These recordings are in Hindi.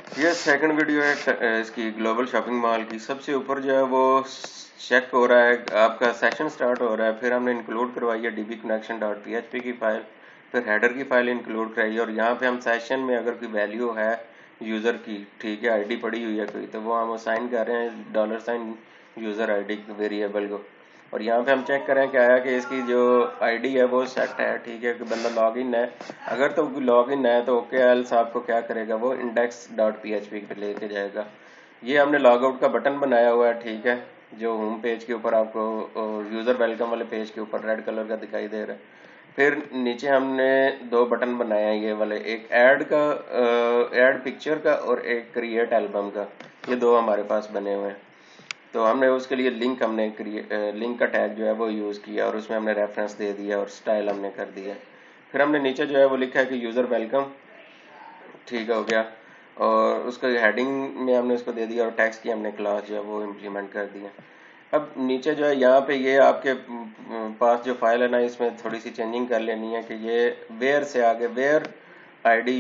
ये सेकंड वीडियो है इसकी ग्लोबल शॉपिंग मॉल की। सबसे ऊपर जो है वो चेक हो रहा है, आपका सेशन स्टार्ट हो रहा है। फिर हमने इंक्लूड करवाई है db connection डॉट php की फाइल, फिर हेडर की फाइल इंक्लूड कराई है। और यहाँ पे हम सेशन में अगर कोई वैल्यू है यूज़र की, ठीक है, आईडी पड़ी हुई है कोई, तो वो हम असाइन कर रहे हैं $, यूज़र आईडी वेरिएबल को। और यहाँ पे हम चेक करें क्या है कि इसकी जो आईडी है वो सेट है, ठीक है, कि बंदा लॉगिन है। अगर तो लॉगिन है तो ओके एल्स आपको क्या करेगा, वो index.php पे लेके जाएगा। ये हमने लॉग आउट का बटन बनाया हुआ है, ठीक है, जो होम पेज के ऊपर आपको यूज़र वेलकम वाले पेज के ऊपर रेड कलर का दिखाई दे रहा है। फिर नीचे हमने दो बटन बनाए हैं ये वाले, एक ऐड का, ऐड पिक्चर का, और एक क्रिएट एल्बम का। ये दो हमारे पास बने हुए हैं। तो हमने उसके लिए लिंक का टैग जो है वो यूज़ किया, और उसमें हमने रेफरेंस दे दिया और स्टाइल हमने कर दिया। फिर हमने नीचे जो है वो लिखा है कि यूज़र वेलकम, ठीक हो गया। और उसका हेडिंग में हमने उसको दे दिया, और टैक्स की हमने क्लास जो है वो इम्प्लीमेंट कर दिया। अब नीचे जो है यहाँ पे ये आपके पास जो फाइल है ना, इसमें थोड़ी सी चेंजिंग कर लेनी है कि ये वेयर से आगे वेयर आईडी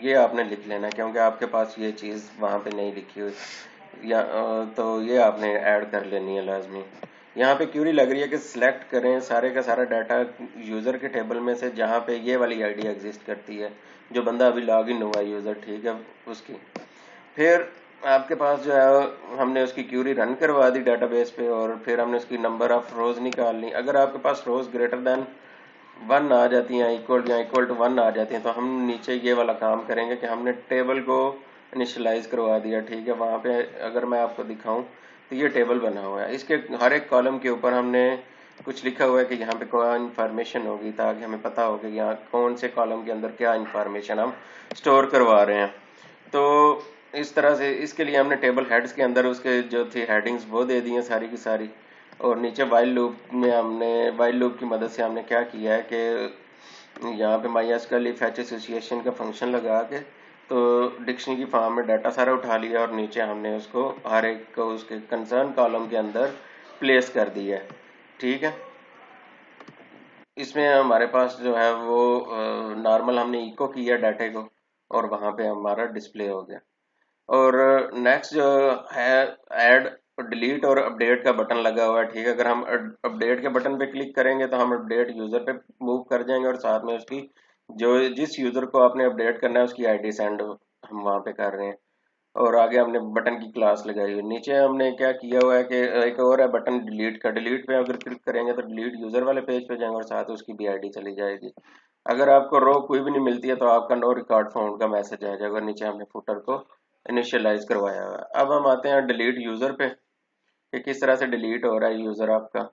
ये आपने लिख लेना है, क्योंकि आपके पास ये चीज़ वहाँ पे नहीं लिखी हुई, या तो ये आपने ऐड कर लेनी है लाजमी। यहाँ पे क्यूरी लग रही है कि सिलेक्ट करें सारे का सारा डाटा यूज़र के टेबल में से जहाँ पे ये वाली आईडी एग्जिस्ट करती है, जो बंदा अभी लॉग इन हुआ यूज़र, ठीक है, उसकी। फिर आपके पास जो है हमने उसकी क्यूरी रन करवा दी डेटाबेस पे, और फिर हमने उसकी नंबर ऑफ रोज निकालनी। अगर आपके पास रोज ग्रेटर देन 1 आ जाती हैं, इक्वल टू 1 आ जाती हैं, तो हम नीचे ये वाला काम करेंगे कि हमने टेबल को इनिशियलाइज करवा दिया, ठीक है। वहाँ पे अगर मैं आपको दिखाऊं तो ये टेबल बना हुआ है, इसके हर एक कॉलम के ऊपर हमने कुछ लिखा हुआ है कि यहाँ पे क्या इंफॉर्मेशन होगी, ताकि हमें पता हो कि यहाँ कौन से कॉलम के अंदर क्या इंफॉर्मेशन हम स्टोर करवा रहे हैं। तो इस तरह से इसके लिए हमने टेबल हेड्स के अंदर उसके जो थी हेडिंग्स वो दे दी हैं सारी की सारी। और नीचे वाइल लूप की मदद से हमने क्या किया है कि यहाँ पे MySQL फैच एसोसिएशन का फंक्शन लगा के तो डिक्शनरी की फॉर्म में डाटा सारा उठा लिया, और नीचे हमने उसको हर एक को उसके कंसर्न कॉलम के अंदर प्लेस कर दिया है, ठीक है। इसमें हमारे पास जो है वो नॉर्मल हमने इको किया डाटे को, और वहां पे हमारा डिस्प्ले हो गया। और नेक्स्ट जो है, ऐड, डिलीट और अपडेट का बटन लगा हुआ है, ठीक है। अगर हम अपडेट के बटन पे क्लिक करेंगे तो हम अपडेट यूजर पे मूव कर जाएंगे, और साथ में उसकी जो जिस यूजर को आपने अपडेट करना है उसकी आईडी सेंड हम वहां पे कर रहे हैं। और आगे हमने बटन की क्लास लगाई हुई। नीचे हमने क्या किया हुआ है कि एक और है बटन डिलीट का। डिलीट पे अगर क्लिक करेंगे तो डिलीट यूजर वाले पेज पे जाएंगे, और साथ उसकी भी आईडी चली जाएगी। अगर आपको रो कोई भी नहीं मिलती है तो आपका नो रिकॉर्ड फाउंड का मैसेज आ जाएगा। नीचे हमने फुटर को इनिशियलाइज करवाया हुआ है। अब हम आते हैं डिलीट यूजर पे कि किस तरह से डिलीट हो रहा है यूजर आपका।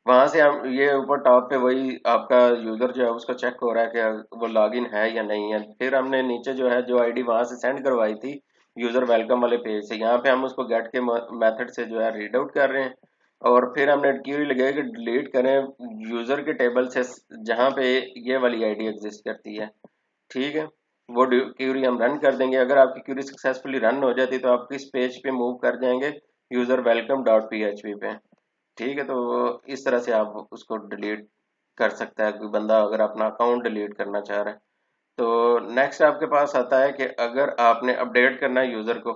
वहां से हम ये ऊपर टॉप पे वही आपका यूजर जो है उसको चेक हो रहा है कि वो लॉगिन है या नहीं है। फिर हमने नीचे जो है जो आईडी वहां से सेंड करवाई थी यूजर वेलकम वाले पेज से, यहाँ पे हम उसको गेट के मेथड से जो है रीड आउट कर रहे हैं। और फिर हमने क्यूरी लगाई कि डिलीट करें यूजर के टेबल से जहाँ पे ये वाली आईडी एग्जिस्ट करती है, ठीक है। वो क्यूरी हम रन कर देंगे। अगर आपकी क्यूरी सक्सेसफुली रन हो जाती है तो आप किस पेज पे मूव कर जाएंगे, यूजर वेलकम डॉट php पे, ठीक है। तो इस तरह से आप उसको डिलीट कर सकता है कोई बंदा अगर अपना अकाउंट डिलीट करना चाह रहा है। तो नेक्स्ट आपके पास आता है कि अगर आपने अपडेट करना है यूजर को,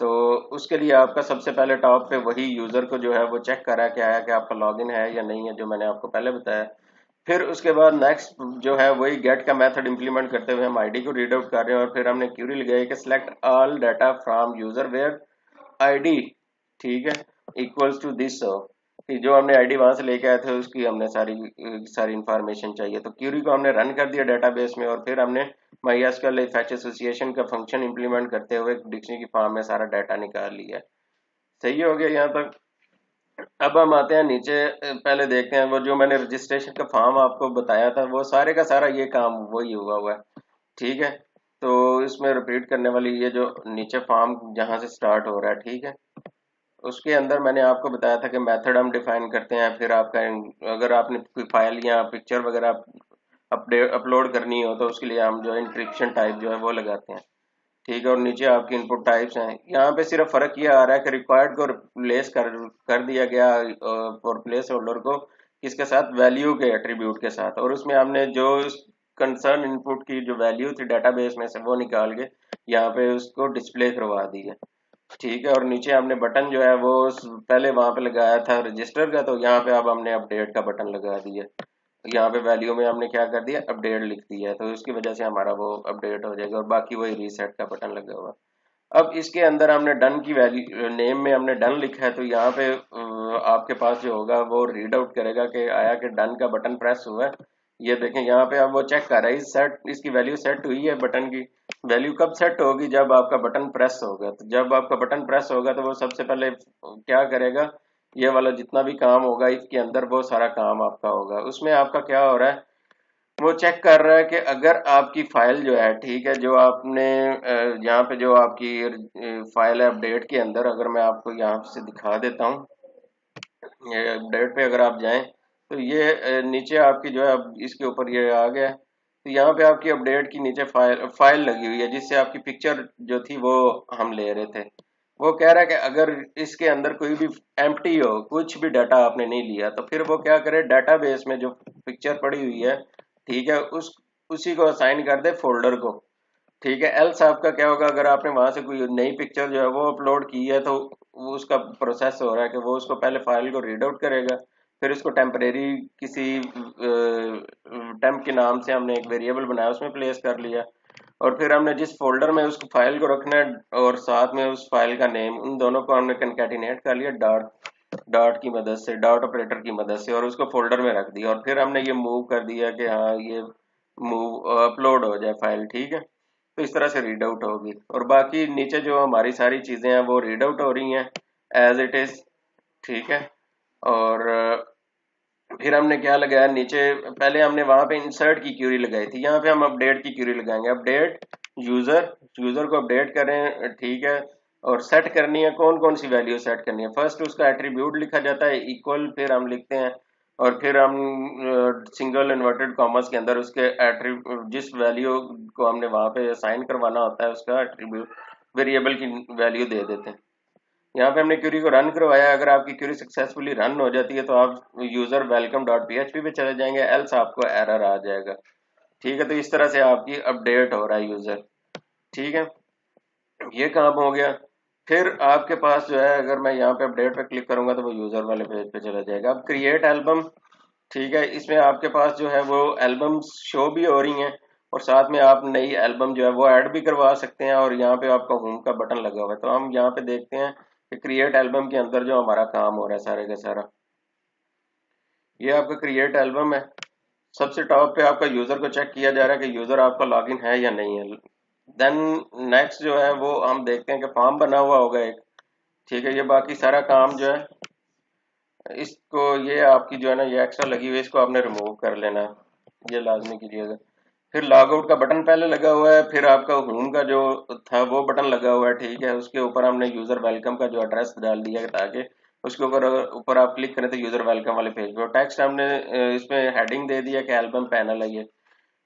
तो उसके लिए आपका सबसे पहले टॉप पे वही यूजर को जो है वो चेक करा के आया कि आपका लॉगिन है या नहीं है, जो मैंने आपको पहले बताया। फिर उसके बाद नेक्स्ट जो है वही गेट का मेथड इंप्लीमेंट करते हुए हम आईडी को रीड आउट कर रहे हैं, और फिर हमने क्यूरी लगाई कि select all data from user where ID, ठीक है, इक्वल्स टू दिस। कि जो हमने आईडी वहां से लेके आए थे उसकी हमने सारी सारी इंफॉर्मेशन चाहिए। तो क्यूरी को हमने रन कर दिया डेटाबेस में, और फिर हमने MySQL फैच एसोसिएशन का फंक्शन इंप्लीमेंट करते हुए डिक्शनरी की फॉर्म में सारा डाटा निकाल लिया। सही हो गया यहाँ तक। अब हम आते हैं नीचे, पहले देखते हैं वो जो मैंने रजिस्ट्रेशन का फॉर्म आपको बताया था, वो सारे का सारा ये काम वही हुआ है, ठीक है। तो इसमें रिपीट करने वाली ये जो नीचे फॉर्म जहां से स्टार्ट हो रहा है, ठीक है, उसके अंदर मैंने आपको बताया था कि मेथड हम डिफाइन करते हैं। फिर आपका अगर आपने कोई फाइल या पिक्चर वगैरह अपडेट अपलोड करनी हो तो उसके लिए हम जो इंक्रिप्शन टाइप जो है वो लगाते हैं, ठीक है। और नीचे आपकी इनपुट टाइप्स हैं। यहाँ पे सिर्फ फर्क ये आ रहा है कि रिक्वायर्ड को रिप्लेस कर दिया गया और प्लेस होल्डर को किसके साथ, वैल्यू के एट्रीब्यूट के साथ। और उसमें हमने जो कंसर्न इनपुट की जो वैल्यू थी डेटाबेस में से वो निकाल के यहाँ पे उसको डिस्प्ले करवा दी है। ठीक है, और नीचे हमने बटन जो है वो पहले वहां पे लगाया था रजिस्टर का, तो यहाँ पे अब हमने अपडेट का बटन लगा दिया। यहाँ पे वैल्यू में हमने क्या कर दिया, अपडेट लिख दिया है, तो इसकी वजह से हमारा वो अपडेट हो जाएगा और बाकी वही रीसेट का बटन लगा हुआ। अब इसके अंदर हमने डन की वैल्यू नेम में हमने डन लिखा है, तो यहाँ पे आपके पास जो होगा वो रीड आउट करेगा कि आया कि डन का बटन प्रेस हुआ है। ये देखें यहाँ पे अब वो चेक कर रहा है सेट, इसकी वैल्यू सेट हुई है। बटन की वैल्यू कब सेट होगी, जब आपका बटन प्रेस होगा। तो जब आपका बटन प्रेस होगा तो वो सबसे पहले क्या करेगा, ये वाला जितना भी काम होगा इसके अंदर वो सारा काम आपका होगा। उसमें आपका क्या हो रहा है, वो चेक कर रहा है कि अगर आपकी फाइल जो है, ठीक है, जो आपने यहाँ पे जो आपकी फाइल है अपडेट के अंदर, अगर मैं आपको यहाँ से दिखा देता हूँ, ये अपडेट पे अगर आप जाएं तो ये नीचे आपकी जो है अब इसके ऊपर ये आ गया है। तो यहाँ पे आपकी अपडेट की नीचे फाइल लगी हुई है जिससे आपकी पिक्चर जो थी वो हम ले रहे थे। वो कह रहा है कि अगर इसके अंदर कोई भी एम्प्टी हो, कुछ भी डाटा आपने नहीं लिया, तो फिर वो क्या करे, डाटाबेस में जो पिक्चर पड़ी हुई है, ठीक है, उसी को असाइन कर दे फोल्डर को। ठीक है, एल्स आपका क्या होगा, अगर आपने वहां से कोई नई पिक्चर जो है वो अपलोड की है, तो वो उसका प्रोसेस हो रहा है कि वो उसको पहले फाइल को रीड आउट करेगा, फिर उसको टेम्परेरी किसी टेम्प के नाम से हमने एक वेरिएबल बनाया उसमें प्लेस कर लिया, और फिर हमने जिस फोल्डर में उस फाइल को रखना है और साथ में उस फाइल का नेम, उन दोनों को हमने कंकैटिनेट कर लिया डॉट की मदद से, डॉट ऑपरेटर की मदद से, और उसको फोल्डर में रख दिया, और फिर हमने ये मूव कर दिया कि हाँ ये मूव अपलोड हो जाए फाइल। ठीक है, तो इस तरह से रीड आउट होगी, और बाकी नीचे जो हमारी सारी चीजें हैं वो रीड आउट हो रही हैं एज इट इज। ठीक है, और फिर हमने क्या लगाया नीचे, पहले हमने वहां पे इंसर्ट की क्यूरी लगाई थी, यहाँ पे हम अपडेट की क्यूरी लगाएंगे। अपडेट यूजर, यूजर को अपडेट करें, ठीक है, और सेट करनी है, कौन कौन सी वैल्यू सेट करनी है। फर्स्ट उसका एट्रीब्यूट लिखा जाता है इक्वल, फिर हम लिखते हैं, और फिर हम सिंगल इन्वर्टेड कॉमर्स के अंदर उसके एट्रीब्यूट, जिस वैल्यू को हमने वहां पे असाइन करवाना होता है उसका एट्रीब्यूट वेरिएबल की वैल्यू दे देते हैं। यहाँ पे हमने क्यूरी को रन करवाया। अगर आपकी क्यूरी सक्सेसफुली रन हो जाती है तो आप यूजर वेलकम डॉट पीएचपी पे चले जाएंगे, एल्स आपको एरर आ जाएगा। ठीक है, तो इस तरह से आपकी अपडेट हो रहा है यूजर। ठीक है, ये काम हो गया। फिर आपके पास जो है, अगर मैं यहाँ पे अपडेट पे क्लिक करूंगा तो वो यूजर वाले पेज पे चला जाएगा। अब क्रिएट एल्बम, ठीक है, इसमें आपके पास जो है वो एल्बम शो भी हो रही हैं, और साथ में आप नई एल्बम जो है वो ऐड भी करवा सकते हैं, और यहाँ पे आपका होम का बटन लगा हुआ है। तो हम यहाँ पे देखते हैं कि क्रिएट एल्बम के अंदर जो हमारा काम हो रहा है सारे का सारा, ये आपका क्रिएट एल्बम है। सबसे टॉप पे आपका यूजर को चेक किया जा रहा है कि यूजर आपका लॉगिन है या नहीं है। देन नेक्स्ट जो है वो हम देखते हैं कि फॉर्म बना हुआ होगा एक। ठीक है, ये बाकी सारा काम जो है, इसको ये आपकी जो है ना ये एक्स्ट्रा लगी हुई है, इसको आपने रिमूव कर लेना है, ये लाजमी कीजिएगा। फिर लॉग आउट का बटन पहले लगा हुआ है, फिर आपका होम का जो था वो बटन लगा हुआ है। ठीक है, उसके ऊपर हमने यूजर वेलकम का जो एड्रेस डाल दिया है, ताकि उसके ऊपर ऊपर आप क्लिक करें तो यूजर वेलकम वाले पेज पे। टेक्स्ट हमने इसमें हेडिंग दे दिया कि एल्बम पैनल है ये।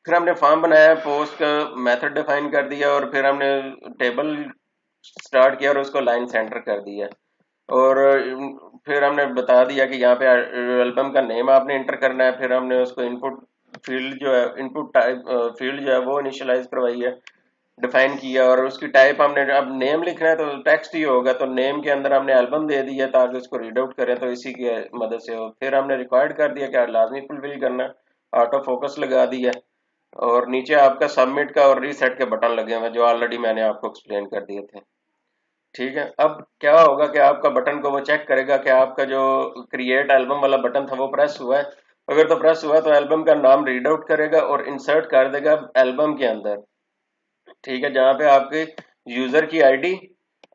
फिर हमने फॉर्म बनाया, पोस्ट का मेथड डिफाइन कर दिया, और फिर हमने टेबल स्टार्ट किया और उसको लाइन सेंटर कर दिया, और फिर हमने बता दिया कि यहाँ पे एल्बम का नेम आपने इंटर करना है। फिर हमने उसको इनपुट फील्ड जो है, इनपुट टाइप फील्ड जो है वो इनिशियलाइज करवाई है, डिफाइन किया, और उसकी टाइप हमने, अब नेम लिखना है तो टेक्स्ट ही होगा, तो नेम के अंदर हमने एल्बम दे दिया ताकि उसको रीड आउट करें, तो इसी की मदद से हो। फिर हमने रिक्वायर्ड कर दिया कि लाजमी फुलफिल करना, ऑटो फोकस लगा दिया, और नीचे आपका सबमिट का और रीसेट के बटन लगे हुए जो ऑलरेडी मैंने आपको एक्सप्लेन कर दिए थे। ठीक है, अब क्या होगा कि आपका बटन को वो चेक करेगा कि आपका जो क्रिएट एल्बम वाला बटन था वो प्रेस हुआ है। अगर तो प्रेस हुआ है तो एल्बम का नाम रीड आउट करेगा और इंसर्ट कर देगा एल्बम के अंदर। ठीक है, जहां पे आपके यूजर की आईडी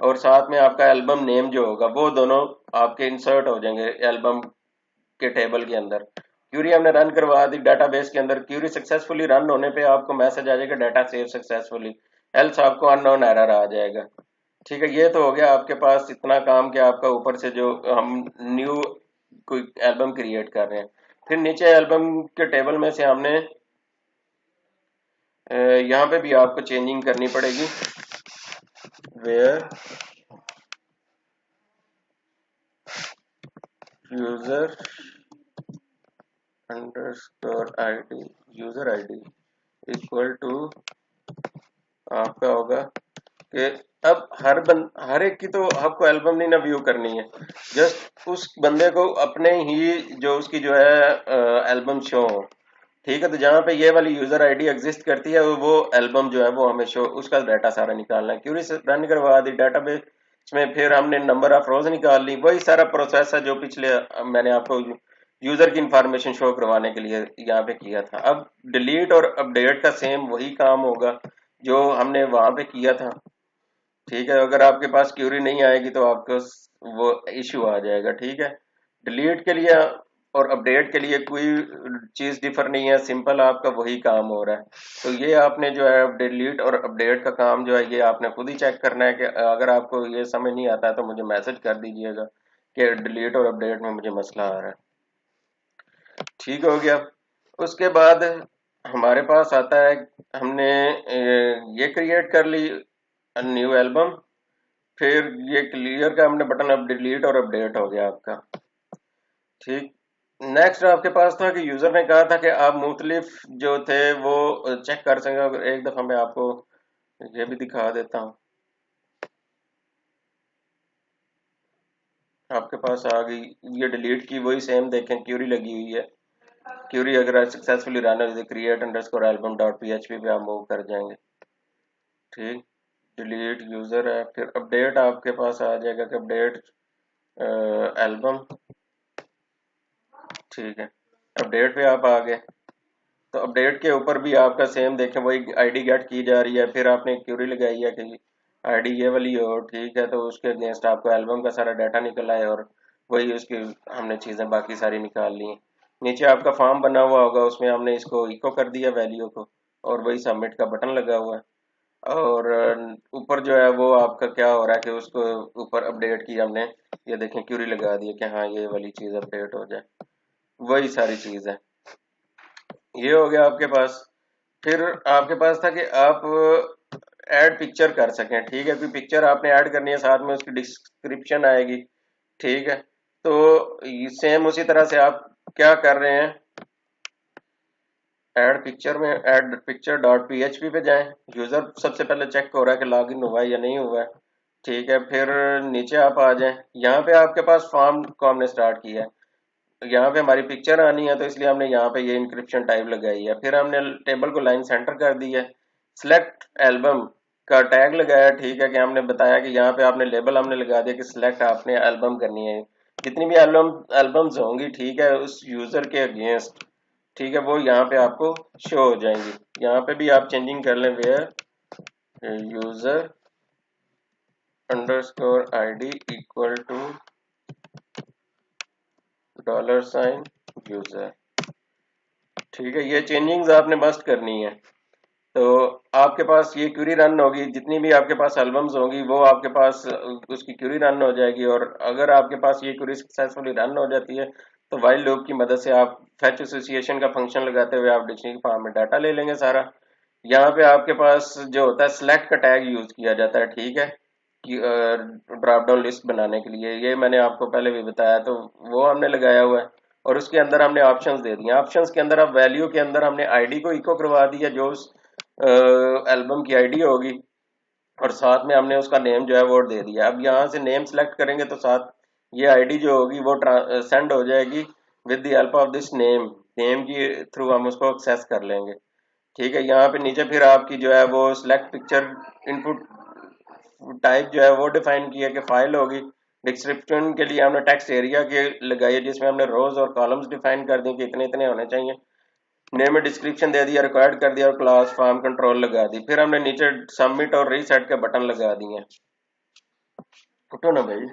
और साथ में आपका एल्बम नेम जो होगा वो दोनों आपके इंसर्ट हो जाएंगे एल्बम के टेबल के अंदर। क्यूरी हमने रन करवा दी डाटाबेस के अंदर, क्यूरी सक्सेसफुली रन होने पे आपको मैसेज आ जाएगा डाटा सेव सक्सेसफुली, एल्स आपको अननोन एरर आ जाएगा। ठीक है, ये तो हो गया आपके पास इतना काम कि आपका ऊपर से जो हम न्यू कोई एल्बम क्रिएट कर रहे हैं। फिर नीचे एल्बम के टेबल में से हमने यहाँ पे भी आपको चेंजिंग करनी पड़ेगी, where user underscore ID, user ID, equal to आपका होगा कि अब हर एक की तो आपको एल्बम नहीं ना व्यू करनी है, जस्ट उस बंदे को अपने ही जो उसकी जो है एल्बम शो हो। ठीक है, तो जहाँ पे ये वाली यूजर आईडी एग्जिस्ट करती है वो एल्बम जो है वो हमें शो, उसका डाटा सारा निकालना है। क्यूरी से रन करवा दी डाटाबेस में, फिर हमने नंबर ऑफ रोज निकाल ली, वही सारा प्रोसेस है जो पिछले मैंने आपको यूजर की इंफॉर्मेशन शो करवाने के लिए यहाँ पे किया था। अब डिलीट और अपडेट का सेम वही काम होगा जो हमने वहां पे किया था। ठीक है, अगर आपके पास क्यूरी नहीं आएगी तो आपको वो इश्यू आ जाएगा। ठीक है, डिलीट के लिए और अपडेट के लिए कोई चीज डिफर नहीं है, सिंपल आपका वही काम हो रहा है। तो ये आपने जो है डिलीट और अपडेट का काम जो है ये आपने खुद ही चेक करना है कि अगर आपको ये समझ नहीं आता है तो मुझे मैसेज कर दीजिएगा कि डिलीट और अपडेट में मुझे मसला आ रहा है। ठीक हो गया। उसके बाद हमारे पास आता है, हमने ये क्रिएट कर ली न्यू एल्बम, फिर ये क्लियर का हमने बटन, अब डिलीट और अपडेट हो गया आपका। ठीक, नेक्स्ट आपके पास था कि यूजर ने कहा था कि आप मुख्तलिफ जो थे वो चेक कर सकें। अगर एक दफा मैं आपको ये भी दिखा देता हूँ, आपके पास आ गई ये डिलीट की, वही सेम देखें क्यूरी लगी हुई है। क्यूरी अगर सक्सेसफुली रन हो create underscore album dot PHP पे आप मूव कर जाएंगे। ठीक, डिलीट यूजर है, फिर अपडेट आपके पास आ जाएगा कि अपडेट एल्बम। ठीक है, अपडेट पे आप आ गए, तो अपडेट के ऊपर भी आपका सेम देखें वही आईडी गेट की जा रही है, फिर आपने क्यूरी लगाई है कि आईडी ये वाली हो। ठीक है, तो उसके अगेंस्ट आपको एल्बम का सारा डाटा निकला है और वही उसकी हमने चीज़ें बाकी सारी निकाल ली हैं। नीचे आपका फॉर्म बना हुआ होगा, उसमें हमने इसको इको कर दिया वैल्यू को, और वही सबमिट का बटन लगा हुआ है। और ऊपर जो है वो आपका क्या हो रहा है कि उसको ऊपर अपडेट की हमने, ये देखें क्यूरी लगा दी है कि हाँ ये वाली चीज़ अपडेट हो जाए, वही सारी चीज़ है। ये हो गया आपके पास। फिर आपके पास था कि आप ऐड पिक्चर कर सकें। ठीक है, कोई पिक्चर आपने ऐड करनी है, साथ में उसकी डिस्क्रिप्शन आएगी। ठीक है, तो सेम उसी तरह से आप क्या कर रहे हैं, ऐड पिक्चर में ऐड पिक्चर डॉट पीएचपी पे जाएं। यूजर सबसे पहले चेक हो रहा है कि लॉगिन हुआ है या नहीं हुआ है। ठीक है, फिर नीचे आप आ जाएं, यहाँ पे आपके पास फॉर्म को हमने स्टार्ट किया है, यहाँ पे हमारी पिक्चर आनी है तो इसलिए हमने यहाँ पे ये इंक्रिप्शन टाइप लगाई है। फिर हमने टेबल को लाइन सेंटर कर दी है, सिलेक्ट एल्बम का टैग लगाया। ठीक है, कि हमने बताया कि यहाँ पे आपने लेबल हमने लगा दिया कि सिलेक्ट आपने एल्बम करनी है, जितनी भी एल्बम्स होंगी ठीक है उस यूजर के अगेंस्ट। ठीक है, वो यहाँ पे आपको शो हो जाएंगी। यहाँ पे भी आप चेंजिंग कर लें, where user underscore ID equal to $, user. ठीक है, ये चेंजिंग्स आपने मस्ट करनी है। तो आपके पास ये क्यूरी रन होगी, जितनी भी आपके पास एल्बम्स होंगी वो आपके पास उसकी क्यूरी रन हो जाएगी। और अगर आपके पास ये क्यूरी सक्सेसफुली रन हो जाती है तो वाइल लूप की मदद से आप फेच एसोसिएशन का फंक्शन लगाते हुए आप डिक्शनरी फॉर्म में डाटा ले लेंगे सारा। यहाँ पे आपके पास जो होता है सिलेक्ट का टैग यूज किया जाता है। ठीक है, कि ड्रॉप डाउन लिस्ट बनाने के लिए, ये मैंने आपको पहले भी बताया, तो वो हमने लगाया हुआ है। और उसके अंदर हमने ऑप्शंस दे दिए, ऑप्शंस के अंदर अब वैल्यू के अंदर हमने आईडी को इको करवा दिया जो उस एल्बम की आईडी होगी, और साथ में हमने उसका नेम जो है वो दे दिया। अब यहाँ से नेम सेलेक्ट करेंगे तो साथ ये आईडी जो होगी वो सेंड हो जाएगी with the help of this name, name की थ्रू हम उसको एक्सेस कर लेंगे। ठीक है, यहाँ पे नीचे फिर आपकी जो है वो सिलेक्ट पिक्चर इनपुट टाइप जो है वो डिफाइन किया कि फाइल होगी। डिस्क्रिप्शन के लिए हमने टेक्स्ट एरिया के लगाई है जिसमें हमने रोज और कॉलम्स डिफाइन कर दी कि इतने इतने होने चाहिए। नेम में डिस्क्रिप्शन दे दिया, रिक्वायर्ड कर दिया, और क्लास फॉर्म कंट्रोल लगा दी। फिर हमने नीचे सबमिट और रीसेट के बटन लगा दिए। उठो ना भाई।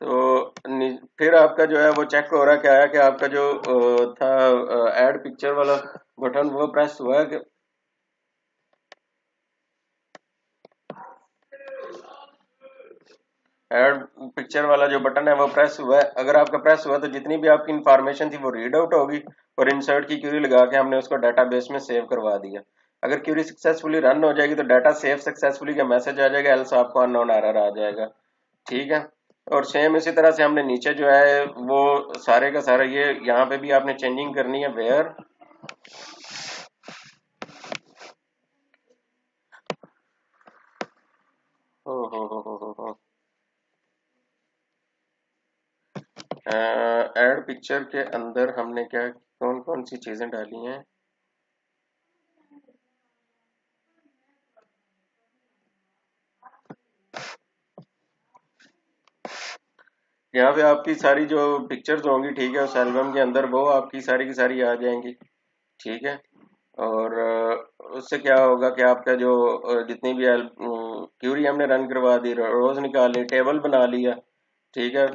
तो फिर आपका जो है वो चेक हो रहा है क्या है कि आपका जो था ऐड पिक्चर वाला बटन वो प्रेस हुआ है कि ऐड पिक्चर वाला जो बटन है वो प्रेस हुआ है। अगर आपका प्रेस हुआ तो जितनी भी आपकी इंफॉर्मेशन थी वो रीड आउट होगी, और इंसर्ट की क्यूरी लगा के हमने उसको डाटाबेस में सेव करवा दिया। अगर क्यूरी सक्सेसफुली रन हो जाएगी तो डाटा सेव सक्सेसफुली का मैसेज आ जाएगा, एल्स आपको अननोन एरर आ जाएगा। ठीक है, और सेम इसी तरह से हमने नीचे जो है वो सारे का सारा ये यहाँ पे भी आपने चेंजिंग करनी है वेयर हो ऐड पिक्चर के अंदर हमने क्या कौन कौन सी चीजें डाली हैं। यहाँ पे आपकी सारी जो पिक्चर्स होंगी ठीक है उस एल्बम के अंदर वो आपकी सारी की सारी आ जाएंगी ठीक है। और उससे क्या होगा कि आपका जो जितनी भी क्यूरी हमने रन करवा दी रोज निकाल ली टेबल बना लिया ठीक है।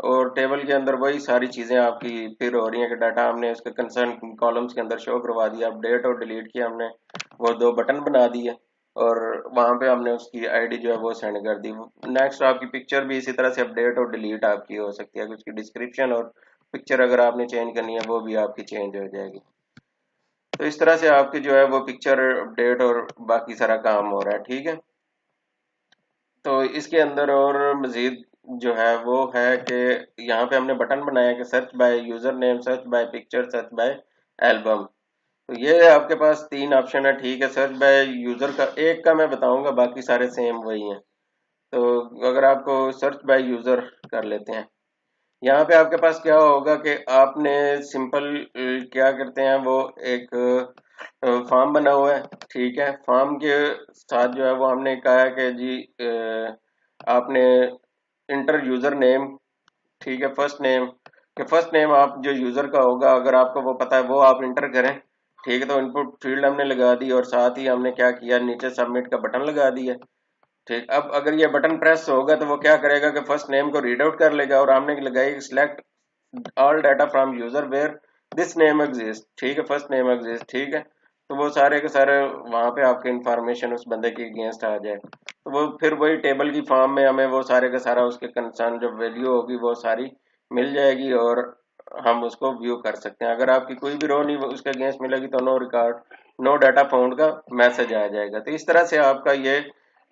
और टेबल के अंदर वही सारी चीजें आपकी फिर हो रही हैं कि डाटा हमने उसके कंसर्न कॉलम्स के अंदर शो करवा दिया अपडेट और डिलीट किया हमने वो दो बटन बना दिए और वहां पे हमने उसकी आईडी जो है वो सेंड कर दी। नेक्स्ट आपकी पिक्चर भी इसी तरह से अपडेट और डिलीट आपकी हो सकती है उसकी डिस्क्रिप्शन और पिक्चर अगर आपने चेंज करनी है वो भी आपकी चेंज हो जाएगी। तो इस तरह से आपकी जो है वो पिक्चर अपडेट और बाकी सारा काम हो रहा है ठीक है। तो इसके अंदर और मजीद जो है वो है कि यहाँ पे हमने बटन बनाया कि search by user name search by picture search by album. तो ये आपके पास तीन ऑप्शन है ठीक है। सर्च बाय यूजर का एक का मैं बताऊंगा बाकी सारे सेम वही हैं। तो अगर आपको सर्च बाय यूजर कर लेते हैं यहाँ पे आपके पास क्या होगा कि आपने सिंपल क्या करते हैं वो एक फॉर्म बना हुआ है ठीक है। फॉर्म के साथ जो है वो हमने कहा है कि जी आपने इंटर यूजर नेम ठीक है फर्स्ट नेम कि फर्स्ट नेम आप जो यूजर का होगा अगर आपको वो पता है वो आप इंटर करें ठीक है। तो इनपुट फील्ड हमने लगा दी और साथ ही हमने क्या किया नीचे सबमिट का बटन लगा दिया ठीक। अब अगर ये बटन प्रेस होगा तो वो क्या करेगा कि फर्स्ट नेम को रीड आउट कर लेगा और हमने लगाई select all data from user where this name exist ठीक है फर्स्ट नेम एग्जिस्ट ठीक है। तो वो सारे के सारे वहां पे आपके इंफॉर्मेशन उस बंदे के अगेंस्ट आ जाए तो वो फिर वही टेबल की फॉर्म में हमें वो सारे का सारा उसके कंसर्न जो वैल्यू होगी वो सारी मिल जाएगी और हम उसको व्यू कर सकते हैं। अगर आपकी कोई भी रो नहीं उसके अगेंस्ट मिलेगी तो no record no data found का मैसेज आ जाएगा। तो इस तरह से आपका ये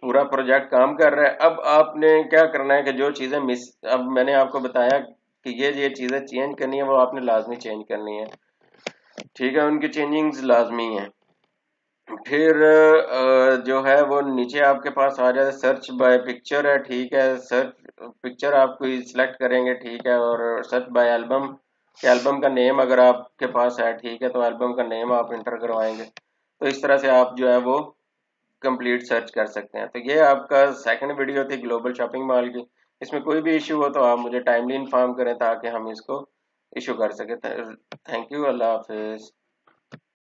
पूरा प्रोजेक्ट काम कर रहा है। अब आपने क्या करना है कि जो चीजें मिस अब मैंने आपको बताया कि ये चीजें चेंज करनी है वो आपने लाजमी चेंज करनी है ठीक है। उनकी चेंजिंग्स लाजमी है। फिर जो है वो नीचे आपके पास आ जाए सर्च बाय पिक्चर है ठीक है। सर्च पिक्चर आप कोई सिलेक्ट करेंगे ठीक है और सर्च बाय एल्बम एल्बम का नेम अगर आपके पास है ठीक है तो एल्बम का नेम आप इंटर करवाएंगे। तो इस तरह से आप जो है वो कंप्लीट सर्च कर सकते हैं। तो ये आपका सेकंड वीडियो थी ग्लोबल शॉपिंग मॉल की। इसमें कोई भी इशू हो तो आप मुझे टाइमली इन्फॉर्म करें ताकि हम इसको इशू कर सके। Thank you Allah Hafiz.